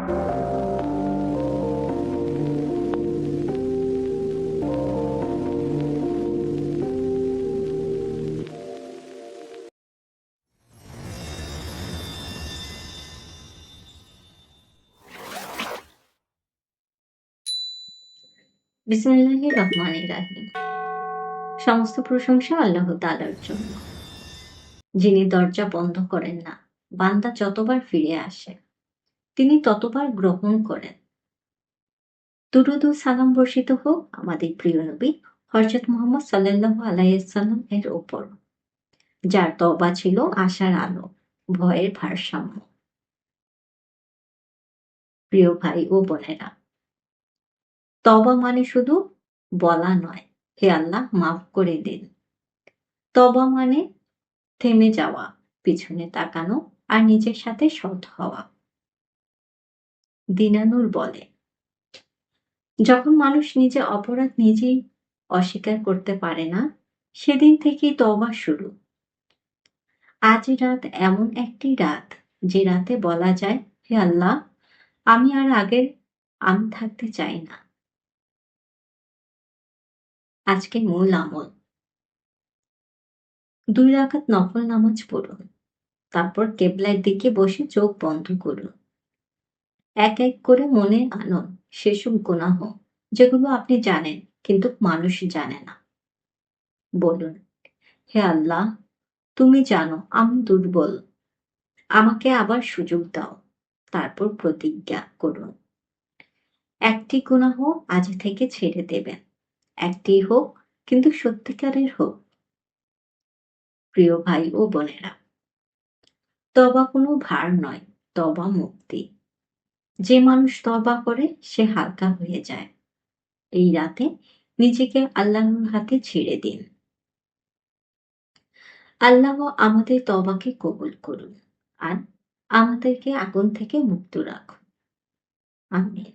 বিসমিল্লাহির রহমানির রাহিম। সমস্ত প্রশংসা আল্লাহ তাআলার জন্য, যিনি দরজা বন্ধ করেন না। বান্দা যতবার ফিরে আসে, তিনি ততবার গ্রহণ করেন। দুরূদ ও সালাম বর্ষিত হোক আমাদের প্রিয় নবী হযরত মুহাম্মদ সাল্লাল্লাহু আলাইহি ওয়াসাল্লাম এর উপর, যার তওবা ছিল আশার আলো, ভয়ের ভারসাম্য। প্রিয় ভাই ও বোনেরা, তওবা মানে শুধু বলা নয়, হে আল্লাহ মাফ করে দিন। তওবা মানে থেমে যাওয়া, পিছনে তাকানো আর নিজের সাথে সৎ হওয়া। দিনানুর বলে, যখন মানুষ নিজে অপরাধ নিজেই অস্বীকার করতে পারে না, সেদিন থেকেই তওবা শুরু। আজ রাত এমন একটি রাত, যে রাতে বলা যায়, হে আল্লাহ, আমি আর আগের আমি থাকতে চাই না। আজকে মূল আমল: 2 রাকাত নফল নামাজ পড়ুন, তারপর কেবলার দিকে বসে চোখ বন্ধ করুন। এক এক করে মনে আনুন সেসব গুনাহ, যেগুলো আপনি জানেন কিন্তু মানুষ জানে না। বলুন, হে আল্লাহ, তুমি জানো আমি দুর্বল, আমাকে আবার সুযোগ দাও। তারপর প্রতিজ্ঞা করুন, একটি গুনাহ আজ থেকে ছেড়ে দেবেন, একটি হোক, কিন্তু সত্যিকারের হোক। প্রিয় ভাই ও বোনেরা, তওবা কোনো ভার নয়, তওবা মুক্তি। যে মানুষ তওবা করে সে হালকা হয়ে যায়। এই রাতে নিজেকে আল্লাহর হাতে ছেড়ে দিন। আল্লাহ আমাদের তওবাকে কবুল করুন আর আমাদেরকে আগুন থেকে মুক্ত রাখুন। আমিন।